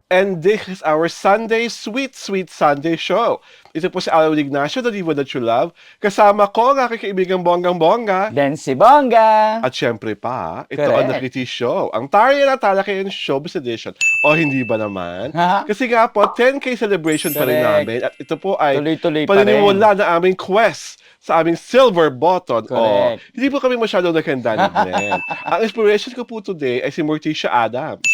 And this is our Sunday Sweet Sweet Sunday Show. Ito po si Alwin Ignacio, the diva that you love. Kasama ko ang aking kaibigang bonggang-bongga. Dan si Bongga. At syempre pa, ito Correct. ang Nakiti Show. Ang Tarya na Talakayan Showbiz Edition. O hindi ba naman? Kasi nga po, 10K celebration pa rin Correct. namin. At ito po ay Tuloy-tuloy pa rin. paniniwala na aming quest sa aming silver button. Correct. Hindi po kami masyadong nakahanda ni Glenn. Ang inspiration ko po today ay si Morticia Adams.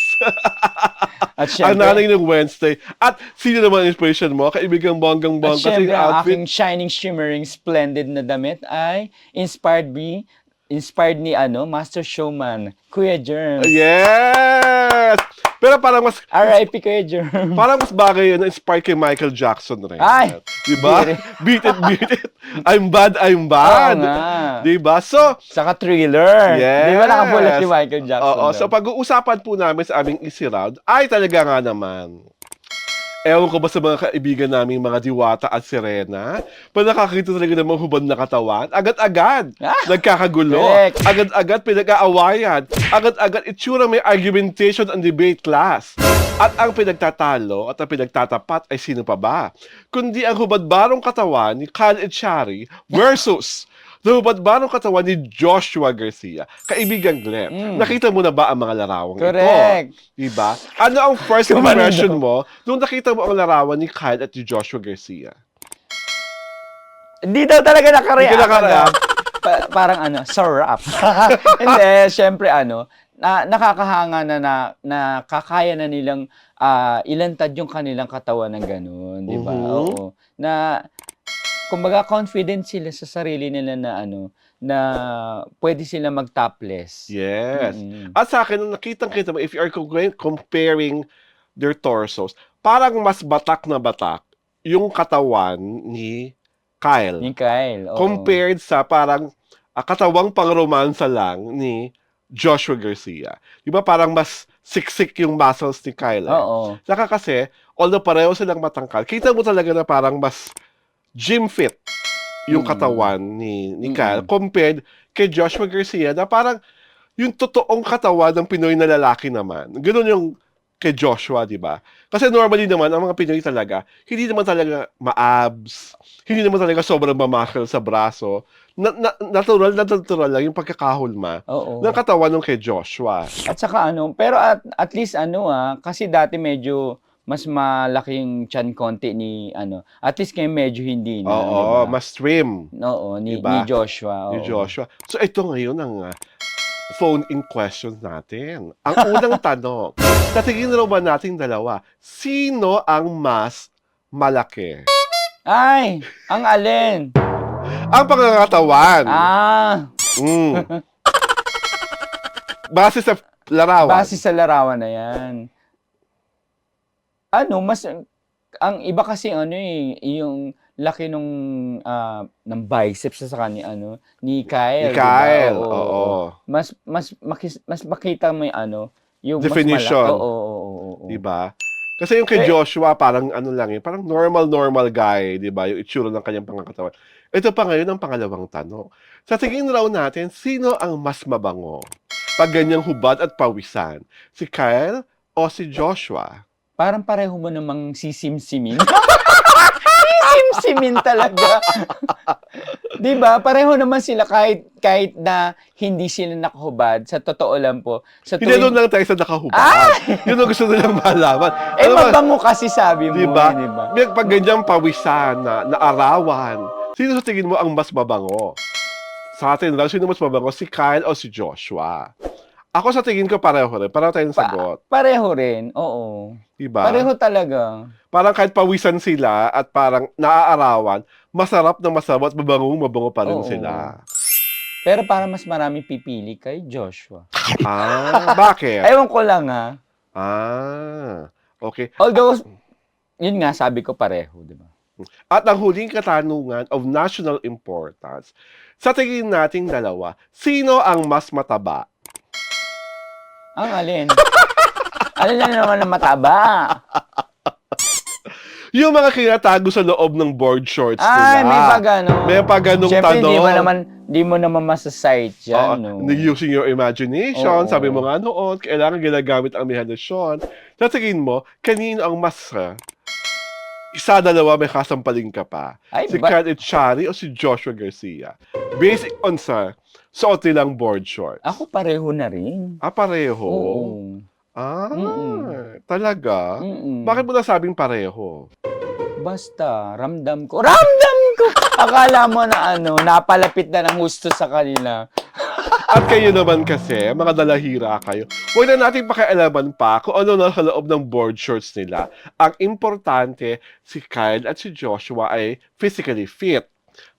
At Ang syempre, nanay ng Wednesday. At sino naman ang inspiration mo? Kaibigang bonggang-bongga sa syempre, ang outfit. aking shining, shimmering, splendid na damit ay inspired ni Master Showman, Kuya Germs. Yes! Pero parang mas R.I.P. Kuya Germs. parang mas bagay yun, na-inspire kay Michael Jackson rin. Ay! Diba? Hindi rin. Beat it, beat it. I'm bad, I'm bad. Oo nga. Diba? So, Saka thriller. yes. Di ba nakabulat si Michael Jackson? Oo, doon? so pag-uusapan po namin sa aming Easy Round, ay talaga nga naman. Ewan ko ba sa mga kaibigan naming mga Diwata at Serena, pag nakakita talaga ng mga hubad na katawan, agad-agad nagkakagulo. Correct. Agad-agad pinag-aawayan. Agad-agad itsura may argumentation and debate class. At ang pinagtatalo at ang pinagtatapat ay sino pa ba? Kundi ang hubad-barong katawan ni Kyle Echari versus ang hubad-barong katawan ni Joshua Garcia. Kaibigan Glenn, nakita mo na ba ang mga larawang Correct. ito? Diba? Ano ang first impression mo nung nakita mo ang larawan ni Kyle at ni Joshua Garcia? Hindi daw talaga nakareact. Hindi ka nakareact? Parang sarap. Hindi, syempre nakakahanga na kakaya na nilang ilantad yung kanilang katawan ng ganun, di ba? Oo. Na kumbaga confident sila sa sarili nila na pwede sila mag-topless. Yes. At sa akin, nung nakitang-kita mo, if you are comparing their torsos, parang mas batak na batak yung katawan ni Kyle. Ni Kyle. Oo. Compared sa parang katawang pang-romansa lang ni Joshua Garcia. Di ba parang mas siksik yung muscles ni Kyle? Oo. Saka kasi, although pareho silang matangkal, kita mo talaga na parang mas gym fit yung katawan ni Kyle compared kay Joshua Garcia na parang yung totoong katawan ng Pinoy na lalaki naman. Ganun yung kay Joshua, di ba? Kasi normally naman, ang mga Pinoy talaga, hindi naman talaga ma-abs, hindi naman talaga sobrang mamakal sa braso. Natural lang yung pagkakahulma ng katawan ng kay Joshua. At saka pero at least kasi dati medyo mas malaking chan konti ni at least kayo medyo hindi na, Oo, diba? mas trim. Oo, ni Diba? Joshua. Ni Oo. Joshua. So ito ngayon ang phone-in questions natin. Ang unang tanong, sa tingin raw ba nating dalawa, sino ang mas malaki? Ay, ang alin? Ang pangangatawan. Mm. Base sa larawan. Base sa larawan na yan. Ang iba kasi yung laki ng biceps sa kanya ni Kyle. Ni Kyle, diba? oo. Mas makita mo yung Definition. mas malaki. Oo. Diba? Kasi yung kay Joshua, parang parang normal guy, diba? Yung itsura ng kanyang pangkatawan. Ito pa ngayon ang pangalawang tanong. Sa tingin raw natin, sino ang mas mabango? Pag ganyang hubad at pawisan, si Kyle o si Joshua? Parang pareho mo namang sisimsimin. Sisimsimin talaga. 'Di ba? Pareho naman sila kahit na hindi sila nakahubad. Sa totoo lang po. Hindi doon lang tayo sa nakahubad. Yun ang gusto nilang malaman. Mabango kasi sabi mo. Diba? Diba? Pag ganyang pawisan na arawan, sino sa tingin mo ang mas mabango? Sa atin lang, sino mas mabango? Si Kyle o si Joshua? Ako sa tingin ko pareho rin. Pareho tayong sagot. Pareho rin, oo. Diba? Pareho talaga. Parang kahit pawisan sila at parang naaarawan, masarap na masarap at mabango pa rin sila. Pero parang mas marami pipili kay Joshua. Bakit? Ewan ko lang Okay. Although, yun nga, sabi ko pareho, di ba? At ang huling katanungan of national importance, sa tingin nating dalawa, sino ang mas mataba? Ang alin? Alin na naman ang mataba? Yung mga kinatago sa loob ng board shorts Ay, nila. may pa gano'n. May pa ganung Siyempre, tanong. hindi mo naman masasight Oo, yan, no? using your imagination, Oo. sabi mo nga noon, kailangan ginagamit ang imaginasyon. Sa tingin mo, kanino ang mas isa, dalawa, may kasampaling ka pa? Ay, Si Kyle Echari o si Joshua Garcia? Basic on sa suot nilang board shorts. Ako pareho na rin. Pareho? Oo. Talaga? Mm-mm. Bakit mo nasabing pareho? Basta, ramdam ko. Ramdam ko! Akala mo na napalapit na ng gusto sa kanila. At kayo naman kasi, mga dalahira kayo, huwag na natin pakialaman pa kung ano na sa loob ng board shorts nila. Ang importante, si Kyle at si Joshua ay physically fit.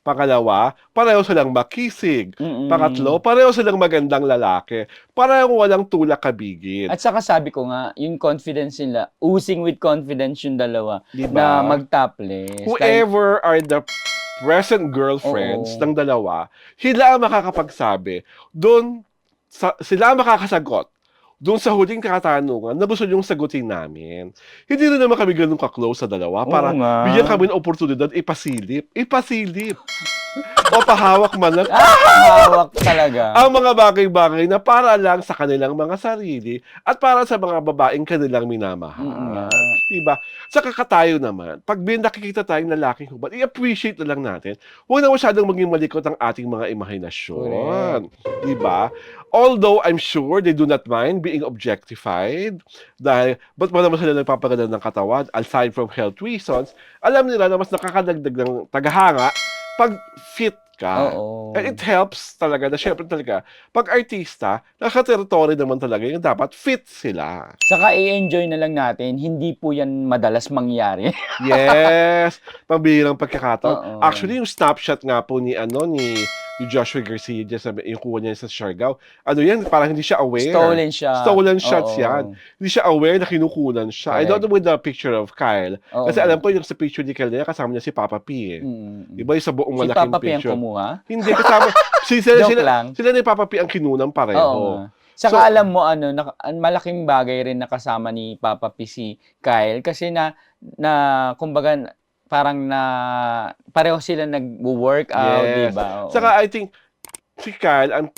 Pangalawa, pareho silang makisig. Mm-mm. Pangatlo, pareho silang magandang lalaki. Pareho walang tulak kabigin. At saka sabi ko nga, yung confidence nila, oozing with confidence yung dalawa, Diba? na mag-topless. Whoever are the present girlfriends Oo. ng dalawa, sila ang makakapagsabi, sila ang makakasagot doon sa huling katanungan na gusto niyong sagutin namin. Hindi rin naman kami ganun ka-close sa dalawa para Oo nga. bigyan kami ng oportunidad ipasilip. Ipasilip! O pahawak man lang. Hawak talaga. Ang mga bagay-bagay na para lang sa kanilang mga sarili at para sa mga babaeng kanilang minamahal. Diba? Sa kakatayo naman, pag nakikita tayong lalaking hubad, i-appreciate na lang natin. Huwag na masyadong maging malikot ang ating mga imahinasyon. Diba? Although I'm sure they do not mind being objectified, dahil ba't mo naman sila nagpapaganda ng katawan, aside from health reasons, alam nila na mas nakakadagdag ng tagahanga pag fit ka. Oo. And it helps talaga na syempre talaga, pag artista, naka-territory naman talaga yung dapat fit sila. Saka i-enjoy na lang natin, hindi po yan madalas mangyari. Yes! Pambihirang pagkakataon. Oo. Actually, yung snapshot nga po ni Joshua Garcia dyan yung kuha niya sa Siargao. Yan, parang hindi siya aware. Stolen siya. Stolen shots Oo. yan. Hindi siya aware na kinukunan siya. I don't know with the picture of Kyle. Oo. Kasi alam ko yung sa picture ni Kyle niya, kasama niya si Papa P. Diba yung sa buong Si malaking Papa P ang picture. kumuha? Hindi, kasama. Joke lang. Sila ni Papa P ang kinunang pareho. Oo. Saka alam mo, malaking bagay rin na kasama ni Papa P si Kyle kasi kumbaga, parang pareho sila nag-work out, Yes. diba? Oo. Saka I think, si Kyle, ang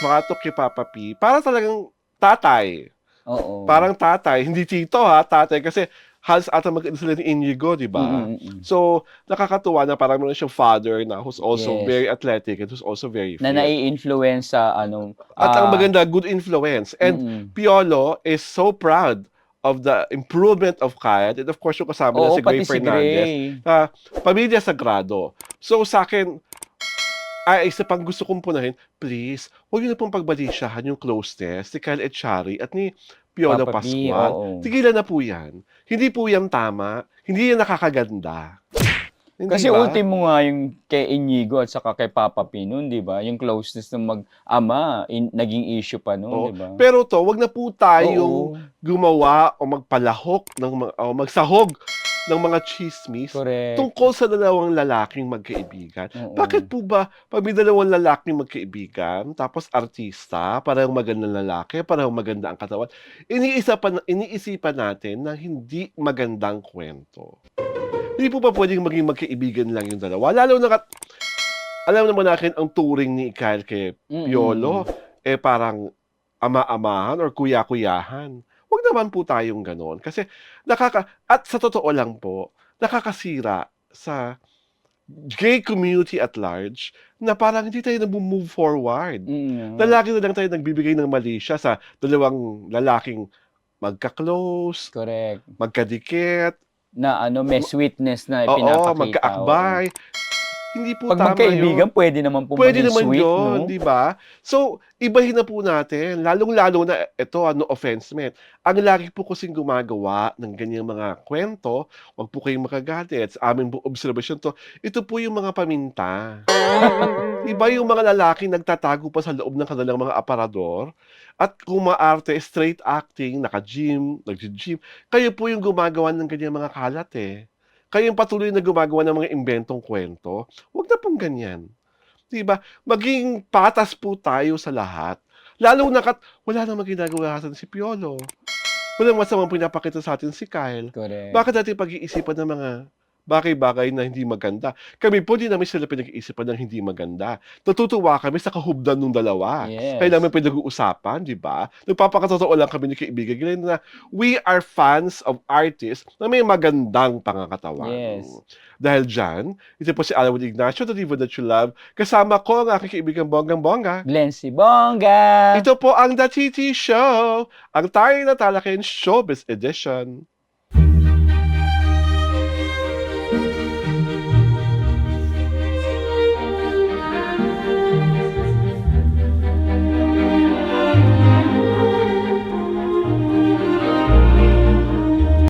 tumatok kay Papa P, para talagang tatay. Oo. Parang tatay. Hindi tito tatay. Kasi halos ata mag-edit sila ni Inigo, di ba? So, nakakatuwa na parang meron siyang father na who's also Yes. very athletic and who's also very fit. Na nai-influence sa At ang maganda, good influence. And Piolo is so proud of the improvement of Kyle. And of course, yung kasama niya si Gray pati Fernandez. Pamilya Sagrado. So, sa akin, isa pang gusto kong punahin, please, huwag niyo na pong pagbalisiyahan yung closeness ni Kyle Echari at ni Piolo Papa P, Pascual. oo. Tigilan na po yan. Hindi po yan tama. Hindi yan nakakaganda. Hindi Kasi ba? ultimo nga yung kay Inigo at saka kay Papa P nun, di ba? Yung closeness ng mag-ama, naging issue pa nun, Oo. di ba? Pero wag na po tayong Oo. gumawa o magpalahok o magsahog ng mga chismis Correct. tungkol sa dalawang lalaking magkaibigan. Oo. Bakit po ba, pag may dalawang lalaking magkaibigan, tapos artista, parang magandang lalaki, parang maganda ang katawan, iniisipan natin na hindi magandang kwento. Hindi po ba pwedeng maging magkaibigan lang yung dalawa? Lalo na alam naman natin ang turing ni Kyle kay Piolo, parang ama-amahan or kuya-kuyahan. Huwag naman po tayong ganon. Kasi at sa totoo lang po, nakakasira sa gay community at large na parang hindi tayo nag-move forward. Lalaki na lang tayo nagbibigay ng mali siya sa dalawang lalaking magka-close, Correct. magkadikit, Na may sweetness na ipinapakita. magkaakbay. Hindi po Pag tama magkaibigan, yun. pwede naman po Pwede maging naman sweet, yun, no? di ba? So, ibahin na po natin. Lalong-lalo na ito, no offense, man. Ang lagi po kasing gumagawa ng ganyang mga kwento, wag po kayong makagalit. Sa amin po observation to, ito po yung mga paminta. Iba yung mga lalaki nagtatago pa sa loob ng kanilang mga aparador at kung maarte, straight acting, nag-gym, kayo po yung gumagawa ng ganyang mga kalat Kayo yung patuloy na gumagawa ng mga inventong kwento. Huwag na pong ganyan. Diba? Maging patas po tayo sa lahat. Lalo na wala namang ginagawa si Piolo. Walang masamang pinapakita sa atin si Kyle. Correct. Bakit natin pag-iisipan ng mga bagay-bagay na hindi maganda? Kami po, di namin sila pinag-iisipan ng hindi maganda. Natutuwa kami sa kahubdan ng dalawa. Kaya Yes. namin pinag-uusapan, di ba? Nagpapakatotoo lang kami ni kaibigan Glenn na we are fans of artists na may magandang pangangatawan. Yes. Dahil dyan, ito po si Alwin Ignacio, the diva that you love. Kasama ko ang aking kaibigan Bonggang-Bongga. Glenn Sibonga. Ito po ang The TT Show, ang tayo na talakayin showbiz edition.